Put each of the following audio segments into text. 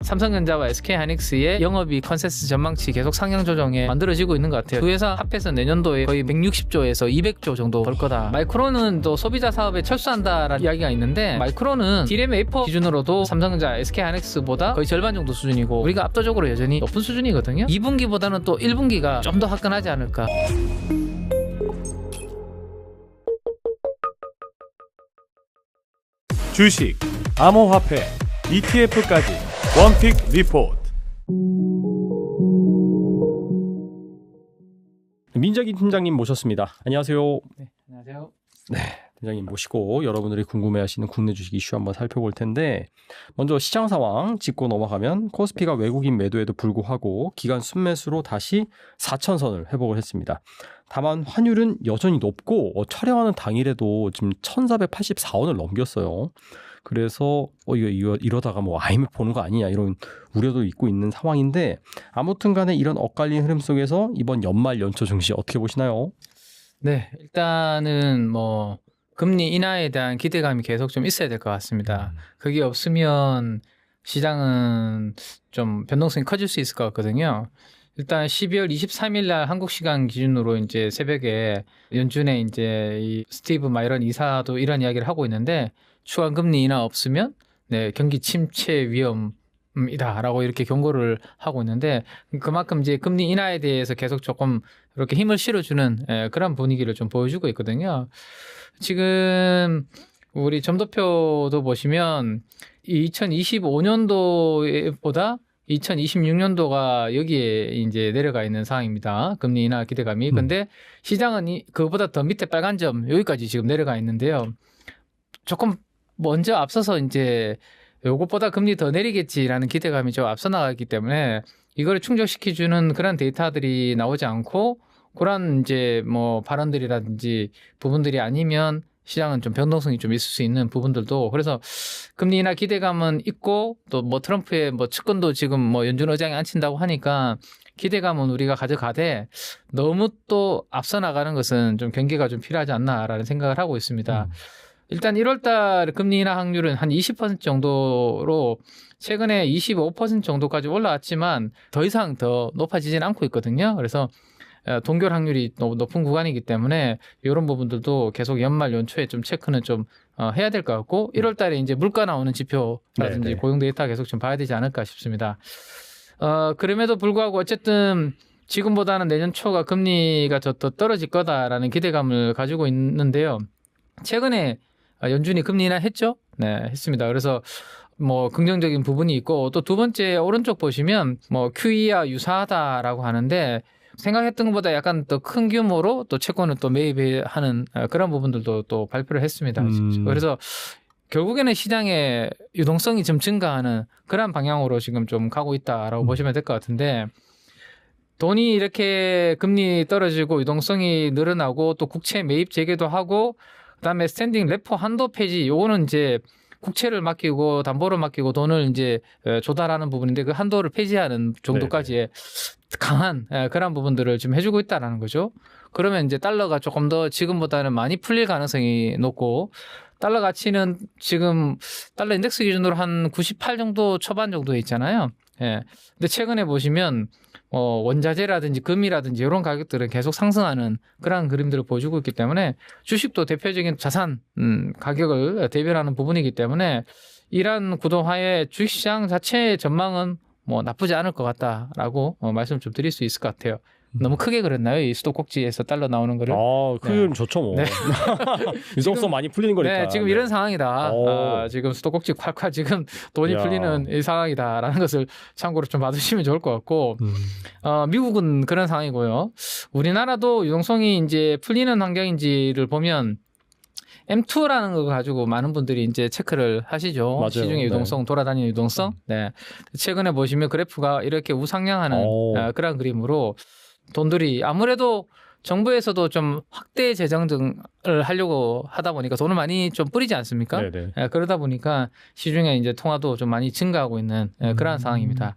삼성전자와 SK하이닉스의 영업이익 컨센서스 전망치 계속 상향 조정에 만들어지고 있는 것 같아요. 두 회사 합해서 내년도에 거의 160조에서 200조 정도 벌 거다. 마이크론은 또 소비자 사업에 철수한다라는 이야기가 있는데 마이크론은 D램 웨이퍼 기준으로도 삼성전자, SK하이닉스보다 거의 절반 정도 수준이고 우리가 압도적으로 여전히 높은 수준이거든요. 2분기보다는 또 1분기가 좀 더 화끈하지 않을까. 주식, 암호화폐, ETF까지 원픽 리포트. 민자기 팀장님 모셨습니다. 안녕하세요. 네, 안녕하세요. 네, 팀장님 모시고 여러분들이 궁금해하시는 국내 주식 이슈 한번 살펴볼 텐데 먼저 시장 상황 짚고 넘어가면 코스피가 외국인 매도에도 불구하고 기간 순매수로 다시 4,000선을 회복을 했습니다. 다만 환율은 여전히 높고 촬영하는 당일에도 지금 1,484원을 넘겼어요. 그래서 이러다가 뭐 IMF 보는 거 아니냐 이런 우려도 있고 있는 상황인데 아무튼 간에 이런 엇갈린 흐름 속에서 이번 연말 연초 증시 어떻게 보시나요? 네, 일단은 뭐 금리 인하에 대한 기대감이 계속 좀 있어야 될 것 같습니다. 그게 없으면 시장은 좀 변동성이 커질 수 있을 것 같거든요. 일단 12월 23일 날 한국 시간 기준으로 이제 새벽에 연준의 이제 이 스티브 마이런 이사도 이런 이야기를 하고 있는데 추가 금리 인하 없으면 네, 경기 침체 위험이다라고 이렇게 경고를 하고 있는데 그만큼 이제 금리 인하에 대해서 계속 조금 이렇게 힘을 실어주는 그런 분위기를 좀 보여주고 있거든요. 지금 우리 점도표도 보시면 2025년도보다 2026년도가 여기에 이제 내려가 있는 상황입니다. 금리 인하 기대감이. 근데 시장은 그거보다 더 밑에 빨간 점 여기까지 지금 내려가 있는데요. 조금 먼저 앞서서 이제 요것보다 금리 더 내리겠지라는 기대감이 좀 앞서 나가기 때문에 이걸 충족시켜주는 그런 데이터들이 나오지 않고 그런 이제 뭐 발언들이라든지 부분들이 아니면 시장은 좀 변동성이 좀 있을 수 있는 부분들도 그래서 금리 인하 기대감은 있고 또 뭐 트럼프의 뭐 측근도 지금 뭐 연준 의장이 안 친다고 하니까 기대감은 우리가 가져가되 너무 또 앞서 나가는 것은 좀 경계가 좀 필요하지 않나라는 생각을 하고 있습니다. 일단 1월달 금리 인하 확률은 한 20% 정도로 최근에 25% 정도까지 올라왔지만 더 이상 더 높아지지는 않고 있거든요. 그래서 동결 확률이 높은 구간이기 때문에 이런 부분들도 계속 연말 연초에 좀 체크는 좀 해야 될 것 같고 1월 달에 이제 물가 나오는 지표라든지 네네. 고용 데이터 계속 좀 봐야 되지 않을까 싶습니다. 그럼에도 불구하고 어쨌든 지금보다는 내년 초가 금리가 더 떨어질 거다라는 기대감을 가지고 있는데요. 최근에 연준이 금리 인하 했죠? 네, 했습니다. 그래서 뭐 긍정적인 부분이 있고 또 두 번째 오른쪽 보시면 뭐 QE와 유사하다라고 하는데 생각했던 것보다 약간 더 큰 규모로 또 채권을 또 매입하는 그런 부분들도 또 발표를 했습니다. 그래서 결국에는 시장의 유동성이 좀 증가하는 그런 방향으로 지금 좀 가고 있다라고 보시면 될 것 같은데 돈이 이렇게 금리 떨어지고 유동성이 늘어나고 또 국채 매입 재개도 하고 그다음에 스탠딩 레포 한도 폐지 요거는 이제 국채를 맡기고 담보를 맡기고 돈을 이제 조달하는 부분인데 그 한도를 폐지하는 정도까지의 강한 그런 부분들을 지금 해주고 있다라는 거죠. 그러면 이제 달러가 조금 더 지금보다는 많이 풀릴 가능성이 높고 달러 가치는 지금 달러 인덱스 기준으로 한 98 정도 초반 정도에 있잖아요. 예. 근데 최근에 보시면 원자재라든지 금이라든지 이런 가격들은 계속 상승하는 그런 그림들을 보여주고 있기 때문에 주식도 대표적인 자산 가격을 대변하는 부분이기 때문에 이러한 구도하에 주식시장 자체의 전망은 뭐 나쁘지 않을 것 같다라고 말씀 좀 드릴 수 있을 것 같아요. 너무 크게 그랬나요? 이 수도꼭지에서 달러 나오는 거를? 크기는 좋죠 뭐. 네. 유동성 많이 풀리는 거니까. 네, 지금 이런 상황이다. 지금 수도꼭지 콸콸 지금 돈이 풀리는 이 상황이다라는 것을 참고로 좀 봐두시면 좋을 것 같고, 미국은 그런 상황이고요. 우리나라도 유동성이 이제 풀리는 환경인지를 보면 M2라는 거 가지고 많은 분들이 이제 체크를 하시죠. 맞아요. 시중의 유동성, 돌아다니는 유동성. 네. 최근에 보시면 그래프가 이렇게 우상향하는 그런 그림으로 돈들이 아무래도 정부에서도 좀 확대 재정 등을 하려고 하다 보니까 돈을 많이 좀 뿌리지 않습니까? 그러다 보니까 시중에 이제 통화도 좀 많이 증가하고 있는 그런 상황입니다.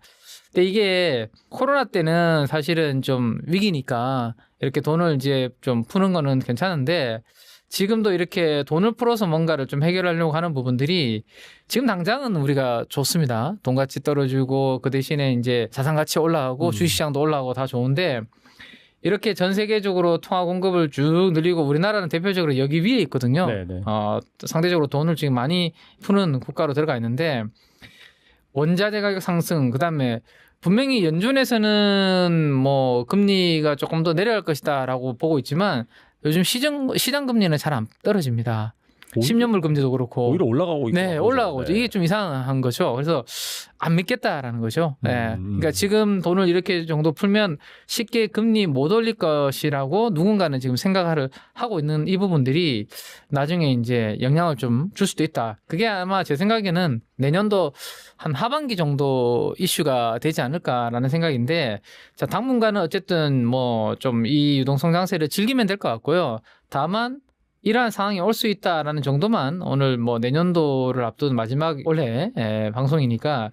근데 이게 코로나 때는 사실은 좀 위기니까 이렇게 돈을 이제 좀 푸는 거는 괜찮은데 지금도 이렇게 돈을 풀어서 뭔가를 좀 해결하려고 하는 부분들이 지금 당장은 우리가 좋습니다. 돈 가치 떨어지고 그 대신에 이제 자산 가치 올라가고 주식시장도 올라가고 다 좋은데 이렇게 전 세계적으로 통화 공급을 쭉 늘리고 우리나라는 대표적으로 여기 위에 있거든요. 네네. 상대적으로 돈을 지금 많이 푸는 국가로 들어가 있는데 원자재 가격 상승 그다음에 분명히 연준에서는 뭐 금리가 조금 더 내려갈 것이다라고 보고 있지만 요즘 시장 금리는 잘 안 떨어집니다. 10년물 금리도 그렇고 오히려 올라가고 있고. 네, 올라가고 있죠. 이게 좀 이상한 거죠. 그래서 안 믿겠다라는 거죠. 네. 그러니까 지금 돈을 이렇게 정도 풀면 쉽게 금리 못 올릴 것이라고 누군가는 지금 생각을 하고 있는 이 부분들이 나중에 이제 영향을 좀 줄 수도 있다. 그게 아마 제 생각에는 내년도 한 하반기 정도 이슈가 되지 않을까라는 생각인데 자, 당분간은 어쨌든 뭐 좀 이 유동성 장세를 즐기면 될 것 같고요. 다만 이러한 상황이 올 수 있다라는 정도만 오늘 뭐 내년도를 앞둔 마지막 올해 방송이니까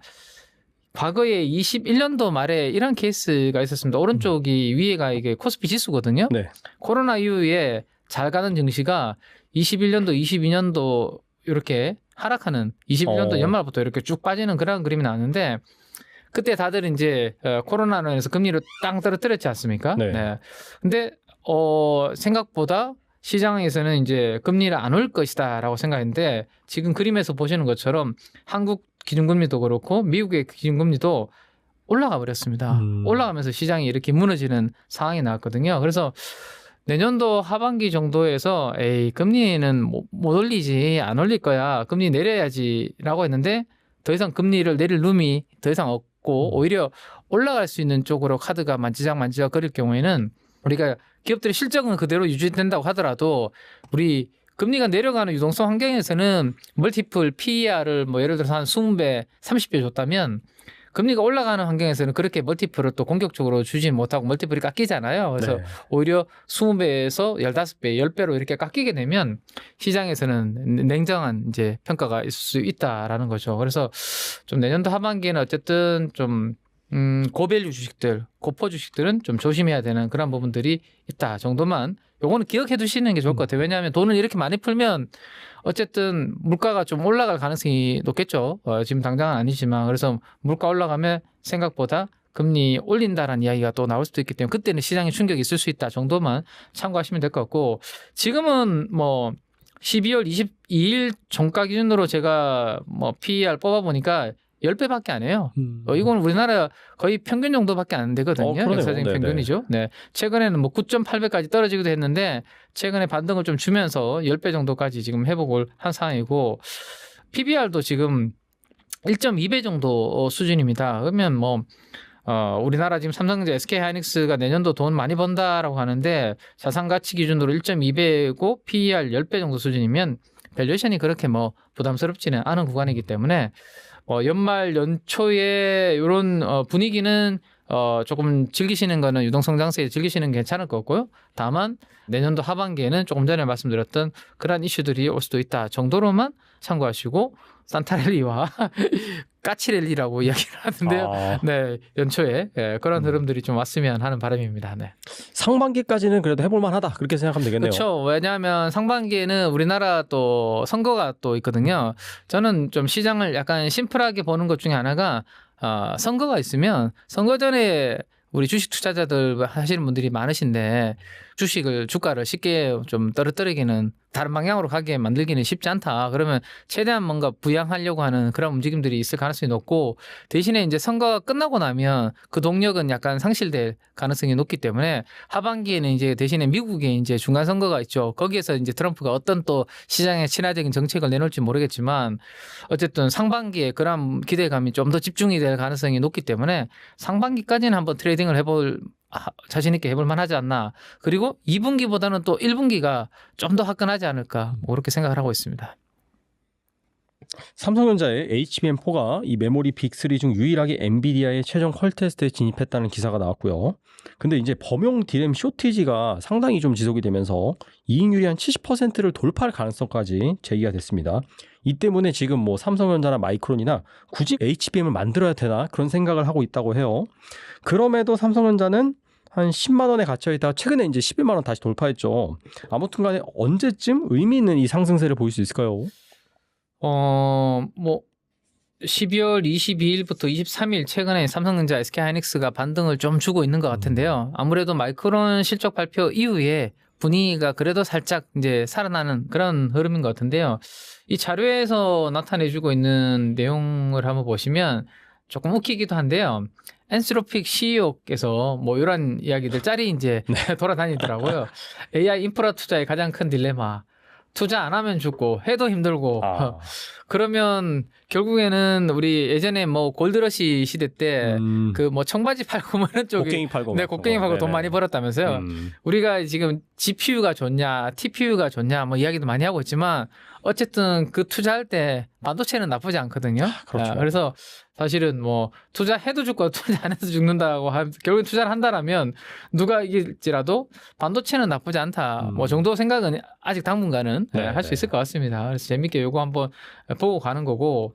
과거에 21년도 말에 이런 케이스가 있었습니다. 오른쪽이 위에가 이게 코스피 지수거든요. 네. 코로나 이후에 잘 가는 증시가 21년도, 22년도 이렇게 하락하는 21년도 연말부터 이렇게 쭉 빠지는 그런 그림이 나왔는데 그때 다들 이제 코로나로 인해서 금리를 땅 떨어뜨렸지 않습니까? 네. 근데 생각보다 시장에서는 이제 금리를 안 올 것이다라고 생각했는데 지금 그림에서 보시는 것처럼 한국 기준금리도 그렇고 미국의 기준금리도 올라가 버렸습니다. 올라가면서 시장이 이렇게 무너지는 상황이 나왔거든요. 그래서 내년도 하반기 정도에서 금리는 못 올리지 안 올릴 거야. 금리 내려야지라고 했는데 더 이상 금리를 내릴 룸이 더 이상 없고 오히려 올라갈 수 있는 쪽으로 카드가 만지작 거릴 경우에는 우리가 기업들의 실적은 그대로 유지된다고 하더라도 우리 금리가 내려가는 유동성 환경에서는 멀티플 PER을 뭐 예를 들어서 한 20배, 30배 줬다면 금리가 올라가는 환경에서는 그렇게 멀티플을 또 공격적으로 주지 못하고 멀티플이 깎이잖아요. 그래서 네. 오히려 20배에서 15배, 10배로 이렇게 깎이게 되면 시장에서는 냉정한 이제 평가가 있을 수 있다라는 거죠. 그래서 좀 내년도 하반기에는 어쨌든 좀 고밸류 주식들, 고포 주식들은 좀 조심해야 되는 그런 부분들이 있다 정도만 요거는 기억해 두시는 게 좋을 것 같아요. 왜냐하면 돈을 이렇게 많이 풀면 어쨌든 물가가 좀 올라갈 가능성이 높겠죠. 지금 당장은 아니지만 그래서 물가 올라가면 생각보다 금리 올린다라는 이야기가 또 나올 수도 있기 때문에 그때는 시장에 충격이 있을 수 있다 정도만 참고하시면 될 것 같고 지금은 뭐 12월 22일 종가 기준으로 제가 뭐 PER 뽑아보니까 10배밖에 안 해요. 이건 우리나라 거의 평균 정도밖에 안 되거든요. 그러네요. 역사적인 네네. 평균이죠. 네. 최근에는 뭐 9.8배까지 떨어지기도 했는데 최근에 반등을 좀 주면서 10배 정도까지 지금 회복을 한 상황이고 PBR도 지금 1.2배 정도 수준입니다. 그러면 뭐 우리나라 지금 삼성전자, SK하이닉스가 내년도 돈 많이 번다라고 하는데 자산 가치 기준으로 1.2배고 PER 10배 정도 수준이면 밸류에이션이 그렇게 뭐 부담스럽지는 않은 구간이기 때문에 연말 연초에 이런 분위기는 조금 즐기시는 거는 유동성 장세에 즐기시는 게 괜찮을 것 같고요. 다만 내년도 하반기에는 조금 전에 말씀드렸던 그런 이슈들이 올 수도 있다 정도로만 참고하시고 산타랠리와 까치랠리라고 이야기를 하는데요. 네, 연초에 그런 흐름들이 좀 왔으면 하는 바람입니다. 네. 상반기까지는 그래도 해볼 만하다 그렇게 생각하면 되겠네요. 그렇죠. 왜냐하면 상반기에는 우리나라 또 선거가 또 있거든요. 저는 좀 시장을 약간 심플하게 보는 것 중에 하나가 선거가 있으면 선거 전에 우리 주식 투자자들 하시는 분들이 많으신데 주가를 쉽게 좀 떨어뜨리기는 다른 방향으로 가게 만들기는 쉽지 않다. 그러면 최대한 뭔가 부양하려고 하는 그런 움직임들이 있을 가능성이 높고 대신에 이제 선거가 끝나고 나면 그 동력은 약간 상실될 가능성이 높기 때문에 하반기에는 이제 대신에 미국에 이제 중간 선거가 있죠. 거기에서 이제 트럼프가 어떤 또 시장에 친화적인 정책을 내놓을지 모르겠지만 어쨌든 상반기에 그런 기대감이 좀 더 집중이 될 가능성이 높기 때문에 상반기까지는 한번 트레이딩을 해볼 자신 있게 해볼 만하지 않나. 그리고 2분기보다는 또 1분기가 좀 더 화끈하지 않을까. 뭐 그렇게 생각을 하고 있습니다. 삼성전자의 HBM4가 이 메모리 빅3 중 유일하게 엔비디아의 최종 퀄 테스트에 진입했다는 기사가 나왔고요. 근데 이제 범용 디램 쇼티지가 상당히 좀 지속이 되면서 이익률이 한 70%를 돌파할 가능성까지 제기가 됐습니다. 이 때문에 지금 뭐 삼성전자나 마이크론이나 굳이 HBM을 만들어야 되나 그런 생각을 하고 있다고 해요. 그럼에도 삼성전자는 한 10만 원에 갇혀 있다가 최근에 이제 11만 원 다시 돌파했죠. 아무튼간에 언제쯤 의미 있는 이 상승세를 보일 수 있을까요? 뭐 12월 22일부터 23일 최근에 삼성전자, SK하이닉스가 반등을 좀 주고 있는 것 같은데요. 아무래도 마이크론 실적 발표 이후에 분위기가 그래도 살짝 이제 살아나는 그런 흐름인 것 같은데요. 이 자료에서 나타내주고 있는 내용을 한번 보시면 조금 웃기기도 한데요. 엔스로픽 CEO께서 뭐 이런 이야기들 짤이 이제 돌아다니더라고요. AI 인프라 투자의 가장 큰 딜레마. 투자 안 하면 죽고 해도 힘들고 그러면 결국에는 우리 예전에 뭐 골드러시 시대 때 그 뭐 청바지 팔고 뭐 이런 쪽이 곡괭이 팔고 네, 곡괭이 팔고 돈 많이 벌었다면서요. 우리가 지금 GPU가 좋냐, TPU가 좋냐 뭐 이야기도 많이 하고 있지만 어쨌든 그 투자할 때 반도체는 나쁘지 않거든요. 그렇죠. 그래서 사실은 뭐 투자해도 죽고 투자 안 해도 죽는다고 결국엔 투자를 한다라면 누가 이길지라도 반도체는 나쁘지 않다. 뭐 정도 생각은 아직 당분간은 할 수 있을 것 같습니다. 그래서 재밌게 요거 한번 보고 가는 거고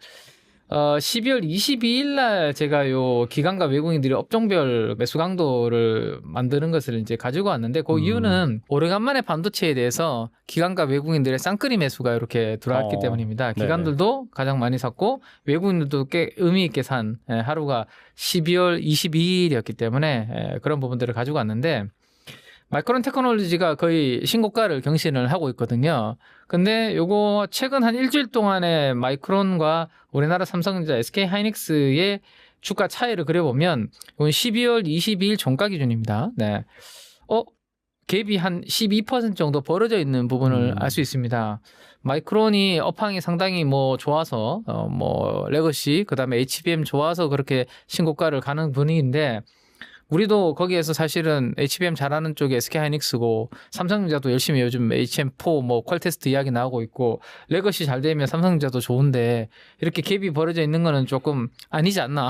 12월 22일 날 제가 요 기관과 외국인들이 업종별 매수 강도를 만드는 것을 이제 가지고 왔는데 그 이유는 오래간만에 반도체에 대해서 기관과 외국인들의 쌍끌이 매수가 이렇게 들어왔기 때문입니다. 기관들도 가장 많이 샀고 외국인들도 꽤 의미 있게 산 하루가 12월 22일이었기 때문에 그런 부분들을 가지고 왔는데 마이크론 테크놀로지가 거의 신고가를 경신을 하고 있거든요. 근데 요거 최근 한 일주일 동안의 마이크론과 우리나라 삼성전자, SK하이닉스의 주가 차이를 그려보면 이건 12월 22일 종가 기준입니다. 네. 갭이 한 12% 정도 벌어져 있는 부분을 알 수 있습니다. 마이크론이 업황이 상당히 뭐 좋아서 뭐 레거시 그다음에 HBM 좋아서 그렇게 신고가를 가는 분위기인데 우리도 거기에서 사실은 HBM 잘하는 쪽이 SK하이닉스고 삼성전자도 열심히 요즘 HM4 뭐 퀄테스트 이야기 나오고 있고 레거시 잘 되면 삼성전자도 좋은데 이렇게 갭이 벌어져 있는 거는 조금 아니지 않나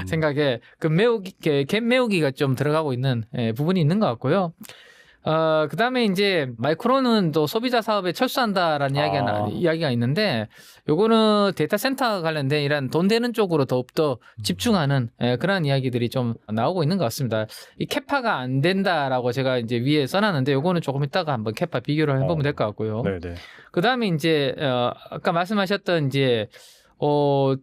생각에 갭 메우기가 좀 들어가고 있는 부분이 있는 것 같고요. 그 다음에 이제 마이크론은 또 소비자 사업에 철수한다라는 이야기가 있는데 요거는 데이터 센터 관련된 이런 돈 되는 쪽으로 더욱더 집중하는 그런 이야기들이 좀 나오고 있는 것 같습니다. 이 캐파가 안 된다라고 제가 이제 위에 써놨는데 요거는 조금 이따가 한번 캐파 비교를 해보면 될 것 같고요. 그 다음에 이제 아까 말씀하셨던 이제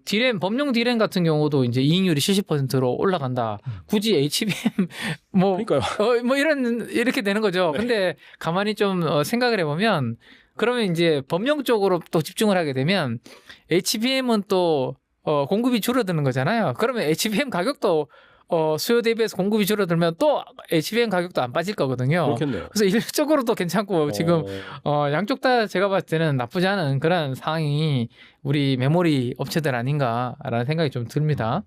디램, 범용 디램 같은 경우도 이제 이익률이 70%로 올라간다. 굳이 HBM, 그러니까요. 이렇게 되는 거죠. 근데 가만히 좀 생각을 해보면, 그러면 이제 범용 쪽으로 또 집중을 하게 되면, HBM은 또, 공급이 줄어드는 거잖아요. 그러면 HBM 가격도 수요 대비해서 공급이 줄어들면 또 HBM 가격도 안 빠질 거거든요. 그렇겠네요. 그래서 일적으로도 괜찮고 지금 양쪽 다 제가 봤을 때는 나쁘지 않은 그런 상황이 우리 메모리 업체들 아닌가라는 생각이 좀 듭니다.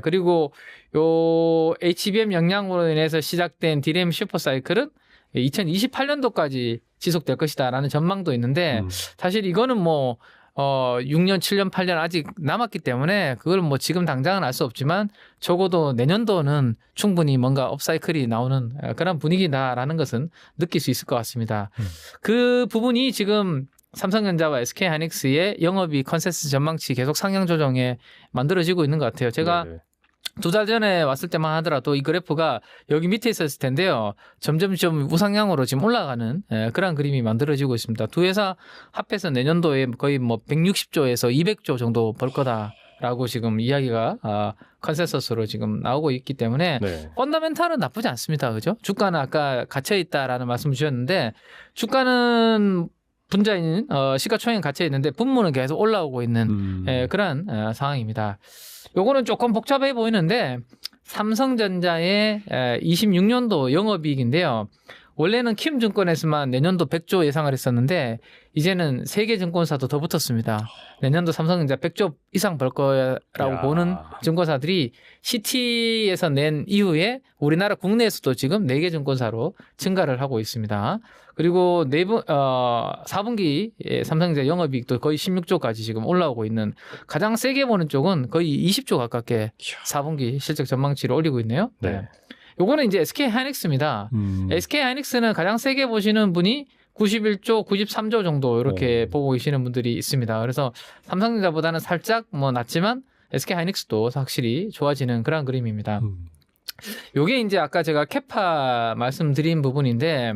그리고 요 HBM 역량으로 인해서 시작된 DRAM 슈퍼 사이클은 2028년도까지 지속될 것이다라는 전망도 있는데 사실 이거는 뭐 6년, 7년, 8년 아직 남았기 때문에 그걸 뭐 지금 당장은 알 수 없지만 적어도 내년도는 충분히 뭔가 업사이클이 나오는 그런 분위기다라는 것은 느낄 수 있을 것 같습니다. 그 부분이 지금 삼성전자와 SK하이닉스의 영업이익 컨센서스 전망치 계속 상향 조정에 만들어지고 있는 것 같아요. 제가 2달 전에 왔을 때만 하더라도 이 그래프가 여기 밑에 있었을 텐데요. 점점 좀 우상향으로 지금 올라가는 그런 그림이 만들어지고 있습니다. 두 회사 합해서 내년도에 거의 뭐 160조에서 200조 정도 벌 거다라고 지금 이야기가 컨센서스로 지금 나오고 있기 때문에 펀더멘탈은 나쁘지 않습니다. 그죠? 주가는 아까 갇혀 있다라는 말씀 주셨는데 주가는 분자인 시가총액 갇혀 있는데 분모는 계속 올라오고 있는 그런 상황입니다. 요거는 조금 복잡해 보이는데 삼성전자의 26년도 영업이익인데요. 원래는 킴증권에서만 내년도 100조 예상을 했었는데 이제는 세계 증권사도 더 붙었습니다. 내년도 삼성전자 100조 이상 벌 거라고 보는 증권사들이 CT에서 낸 이후에 우리나라 국내에서도 지금 4개 증권사로 증가를 하고 있습니다. 그리고 4분기 삼성전자 영업이익도 거의 16조까지 지금 올라오고 있는 가장 세게 보는 쪽은 거의 20조 가깝게 4분기 실적 전망치를 올리고 있네요. 요거는 이제 SK하이닉스입니다. SK하이닉스는 가장 세게 보시는 분이 91조, 93조 정도 이렇게 보고 계시는 분들이 있습니다. 그래서 삼성전자보다는 살짝 뭐 낮지만 SK하이닉스도 확실히 좋아지는 그런 그림입니다. 요게 이제 아까 제가 캐파 말씀드린 부분인데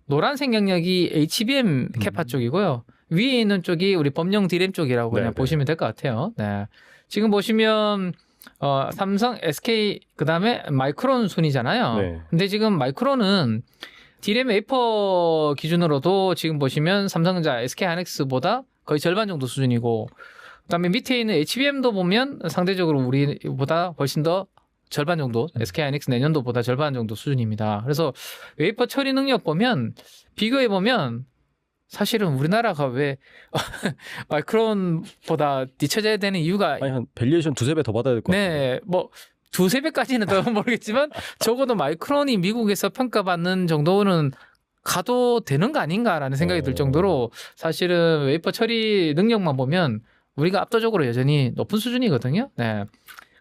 노란색 영역이 HBM 캐파 쪽이고요. 위에 있는 쪽이 우리 범용 디램 쪽이라고 그냥 네, 보시면 될 것 같아요. 네. 지금 보시면 삼성, SK 그다음에 마이크론 순이잖아요. 네. 근데 지금 마이크론은 디램 웨이퍼 기준으로도 지금 보시면 삼성전자, SK 하이닉스보다 거의 절반 정도 수준이고 그다음에 밑에 있는 HBM도 보면 상대적으로 우리보다 훨씬 더 절반 정도, SK 하이닉스 내년도보다 절반 정도 수준입니다. 그래서 웨이퍼 처리 능력 보면 비교해 보면 사실은 우리나라가 왜 마이크론보다 뒤처져야 되는 이유가 아니 한 밸류에이션 두세 배 더 받아야 될 것 같아요. 네, 뭐 두세 배까지는 더 모르겠지만 적어도 마이크론이 미국에서 평가받는 정도는 가도 되는 거 아닌가라는 생각이 들 정도로 사실은 웨이퍼 처리 능력만 보면 우리가 압도적으로 여전히 높은 수준이거든요. 네.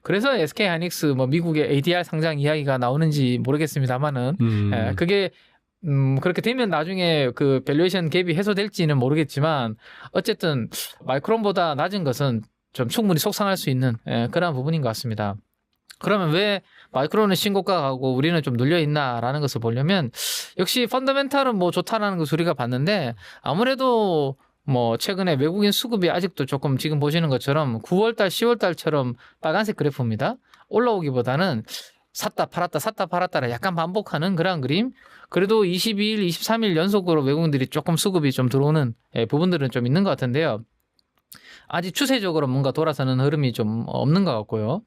그래서 SK 하이닉스 뭐 미국의 ADR 상장 이야기가 나오는지 모르겠습니다만은 그게 그렇게 되면 나중에 그 밸류에이션 갭이 해소될지는 모르겠지만 어쨌든 마이크론보다 낮은 것은 좀 충분히 속상할 수 있는 그런 부분인 것 같습니다. 그러면 왜 마이크론은 신고가 가고 우리는 좀 눌려 있나라는 것을 보려면 역시 펀더멘탈은 뭐 좋다라는 것을 우리가 봤는데 아무래도 뭐 최근에 외국인 수급이 아직도 조금 지금 보시는 것처럼 9월달, 10월달처럼 빨간색 그래프입니다. 올라오기보다는 샀다 팔았다를 약간 반복하는 그런 그림. 그래도 22일, 23일 연속으로 외국인들이 조금 수급이 좀 들어오는 부분들은 좀 있는 것 같은데요. 아직 추세적으로 뭔가 돌아서는 흐름이 좀 없는 것 같고요.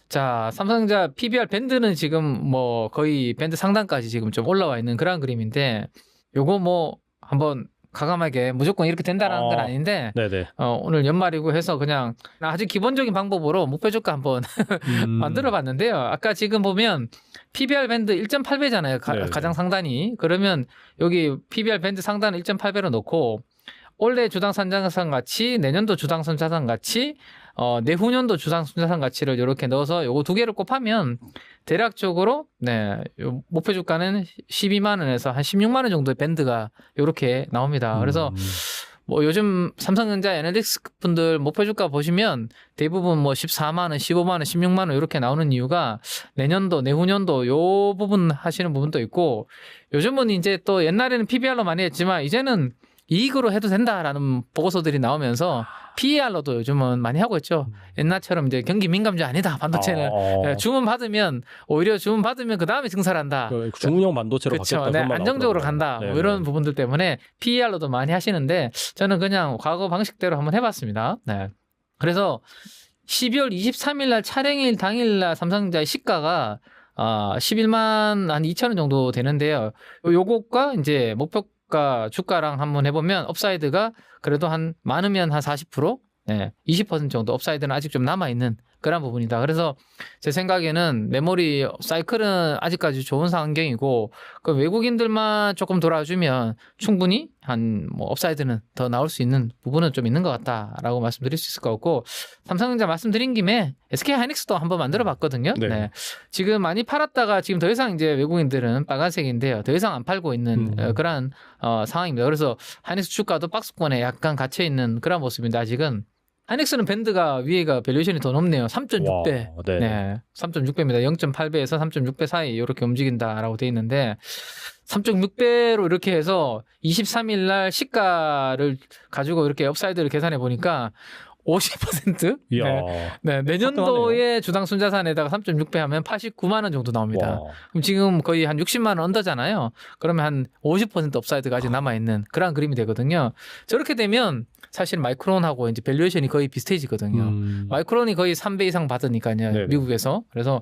자, 삼성전자 PBR 밴드는 지금 뭐 거의 밴드 상단까지 지금 좀 올라와 있는 그런 그림인데 요거 뭐 한번 과감하게 무조건 이렇게 된다는 건 아닌데 네네. 오늘 연말이고 해서 그냥 아주 기본적인 방법으로 목표주가 한번 만들어 봤는데요. 아까 지금 보면 PBR 밴드 1.8배잖아요. 가장 상단이. 그러면 여기 PBR 밴드 상단을 1.8배로 놓고 올해 주당 선자산 가치, 내년도 주당 선자산 가치, 내후년도 주당 선자산 가치를 이렇게 넣어서 요거 두 개를 곱하면 대략적으로 요 목표 주가는 12만 원에서 한 16만 원 정도의 밴드가 이렇게 나옵니다. 그래서 뭐 요즘 삼성전자 애널리스트 분들 목표 주가 보시면 대부분 뭐 14만 원, 15만 원, 16만 원 이렇게 나오는 이유가 내년도, 내후년도 요 부분 하시는 부분도 있고 요즘은 이제 또 옛날에는 PBR로 많이 했지만 이제는 이익으로 해도 된다라는 보고서들이 나오면서 PER로도 요즘은 많이 하고 있죠. 옛날처럼 이제 경기 민감주 아니다. 반도체는 주문 받으면 오히려 주문 받으면 그 다음에 증설을 한다. 중국형 반도체로 그렇죠. 바뀌었다. 네, 안정적으로 간다. 뭐 이런 부분들 때문에 PER로도 많이 하시는데 저는 그냥 과거 방식대로 한번 해봤습니다. 네. 그래서 12월 23일 날 촬영일 당일 날 삼성전자의 시가가 11만 한 2천 원 정도 되는데요. 요것과 이제 목표 주가랑 한번 해보면 업사이드가 그래도 많으면 한 40%, 20% 정도 업사이드는 아직 좀 남아있는 그런 부분이다. 그래서 제 생각에는 메모리 사이클은 아직까지 좋은 환경이고 그 외국인들만 조금 돌아주면 충분히 뭐 업사이드는 더 나올 수 있는 부분은 좀 있는 것 같다라고 말씀드릴 수 있을 것 같고 삼성전자 말씀드린 김에 SK 하이닉스도 한번 만들어 봤거든요. 네. 지금 많이 팔았다가 지금 더 이상 이제 외국인들은 빨간색인데요. 더 이상 안 팔고 있는 그런 상황입니다. 그래서 하이닉스 주가도 박스권에 약간 갇혀 있는 그런 모습인데 아직은 하이닉스는 밴드가 위에가 밸류에이션이 더 높네요. 3.6배. 네. 3.6배입니다. 0.8배에서 3.6배 사이 이렇게 움직인다라고 돼 있는데 3.6배로 이렇게 해서 23일 날 시가를 가지고 이렇게 업사이드를 계산해 보니까 50%? 네. 내년도에 주당 순자산에다가 3.6배 하면 89만 원 정도 나옵니다. 그럼 지금 거의 한 60만 원 언더잖아요. 그러면 한 50% 업사이드가 아직 남아있는 그런 그림이 되거든요. 저렇게 되면 사실 마이크론하고 이제 밸류에이션이 거의 비슷해지거든요. 마이크론이 거의 3배 이상 받으니까요. 네네. 미국에서. 그래서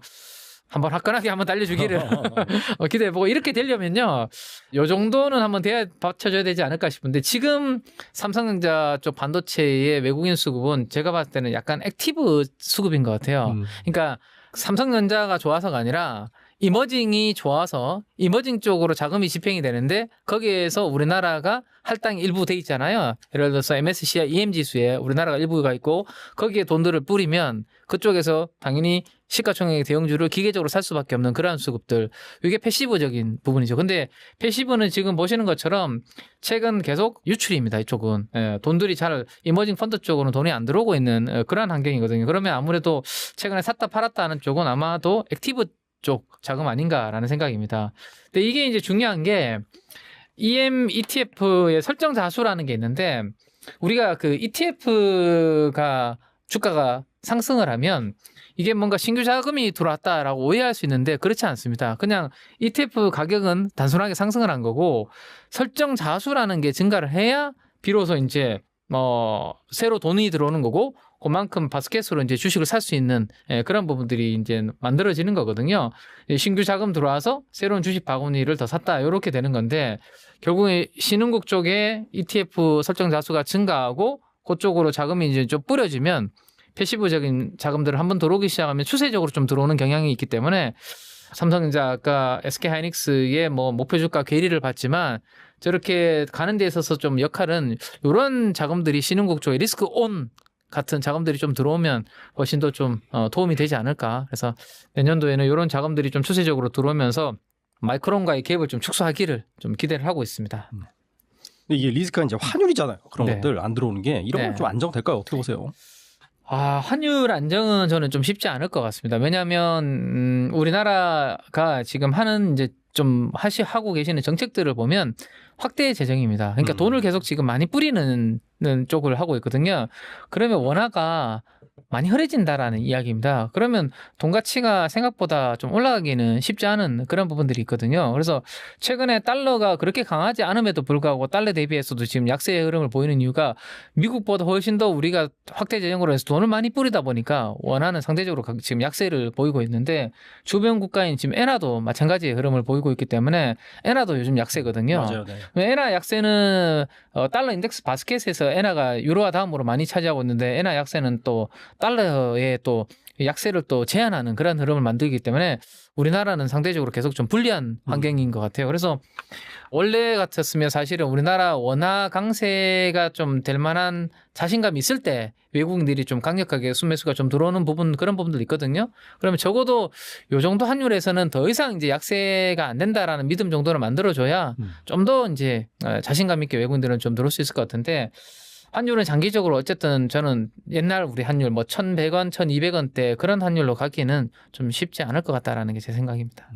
한번 화끈하게 한번 달려주기를 기대해보고 이렇게 되려면요. 요 정도는 한번 받쳐줘야 되지 않을까 싶은데 지금 삼성전자 쪽 반도체의 외국인 수급은 제가 봤을 때는 약간 액티브 수급인 것 같아요. 그러니까 삼성전자가 좋아서가 아니라 이머징이 좋아서 이머징 쪽으로 자금이 집행이 되는데 거기에서 우리나라가 할당이 일부 돼 있잖아요. 예를 들어서 MSCI EM 지수에 우리나라가 일부가 있고 거기에 돈들을 뿌리면 그쪽에서 당연히 시가총액 대형주를 기계적으로 살 수밖에 없는 그러한 수급들. 이게 패시브적인 부분이죠. 근데 패시브는 지금 보시는 것처럼 최근 계속 유출입니다. 이쪽은. 돈들이 잘 이머징 펀드 쪽으로는 돈이 안 들어오고 있는 그러한 환경이거든요. 그러면 아무래도 최근에 샀다 팔았다 하는 쪽은 아마도 액티브 쪽 자금 아닌가라는 생각입니다. 근데 이게 이제 중요한 게 EM ETF의 설정 자수라는 게 있는데 우리가 그 ETF가 주가가 상승을 하면 이게 뭔가 신규 자금이 들어왔다라고 오해할 수 있는데 그렇지 않습니다. 그냥 ETF 가격은 단순하게 상승을 한 거고 설정 자수라는 게 증가를 해야 비로소 이제 새로 돈이 들어오는 거고 그만큼 바스켓으로 이제 주식을 살 수 있는 그런 부분들이 이제 만들어지는 거거든요. 신규 자금 들어와서 새로운 주식 바구니를 더 샀다 이렇게 되는 건데 결국에 신흥국 쪽에 ETF 설정 자수가 증가하고 그쪽으로 자금이 이제 좀 뿌려지면 패시브적인 자금들을 한번 들어오기 시작하면 추세적으로 좀 들어오는 경향이 있기 때문에 삼성전자 아까 SK하이닉스의 뭐 목표 주가 괴리를 봤지만 저렇게 가는 데 있어서 좀 역할은 이런 자금들이 신흥국 쪽에 리스크 온 같은 자금들이 좀 들어오면 훨씬 더 좀 도움이 되지 않을까. 그래서 내년도에는 이런 자금들이 좀 추세적으로 들어오면서 마이크론과의 갭을 좀 축소하기를 좀 기대를 하고 있습니다. 근데 이게 리스크가 이제 환율이잖아요. 그런 네. 것들 안 들어오는 게 이런 네. 건 좀 안정될까요? 어떻게 보세요? 환율 안정은 저는 좀 쉽지 않을 것 같습니다. 왜냐하면 우리나라가 지금 하는 이제 좀 하고 계시는 정책들을 보면 확대 재정입니다. 그러니까 돈을 계속 지금 많이 뿌리는 쪽을 하고 있거든요. 그러면 원화가 많이 흐려진다라는 이야기입니다. 그러면 돈 가치가 생각보다 좀 올라가기는 쉽지 않은 그런 부분들이 있거든요. 그래서 최근에 달러가 그렇게 강하지 않음에도 불구하고 달러 대비해서도 지금 약세의 흐름을 보이는 이유가 미국보다 훨씬 더 우리가 확대 재정으로 해서 돈을 많이 뿌리다 보니까 원화는 상대적으로 지금 약세를 보이고 있는데 주변 국가인 지금 엔화도 마찬가지의 흐름을 보이고 있기 때문에 엔화도 요즘 약세거든요. 맞아요. 네. 엔화 약세는 달러 인덱스 바스켓에서 엔화가 유로화 다음으로 많이 차지하고 있는데 엔화 약세는 또 달러의 또 약세를 또 제한하는 그런 흐름을 만들기 때문에 우리나라는 상대적으로 계속 좀 불리한 환경인 것 같아요. 그래서 원래 같았으면 사실은 우리나라 원화 강세가 좀 될 만한 자신감이 있을 때 외국인들이 좀 강력하게 순매수가 좀 들어오는 그런 부분도 있거든요. 그러면 적어도 요 정도 환율에서는 더 이상 이제 약세가 안 된다라는 믿음 정도를 만들어줘야 좀 더 이제 자신감 있게 외국인들은 좀 들어올 수 있을 것 같은데 환율은 장기적으로 어쨌든 저는 옛날 우리 환율 뭐 1,100원, 1,200원대 그런 환율로 가기는 좀 쉽지 않을 것 같다라는 게 제 생각입니다.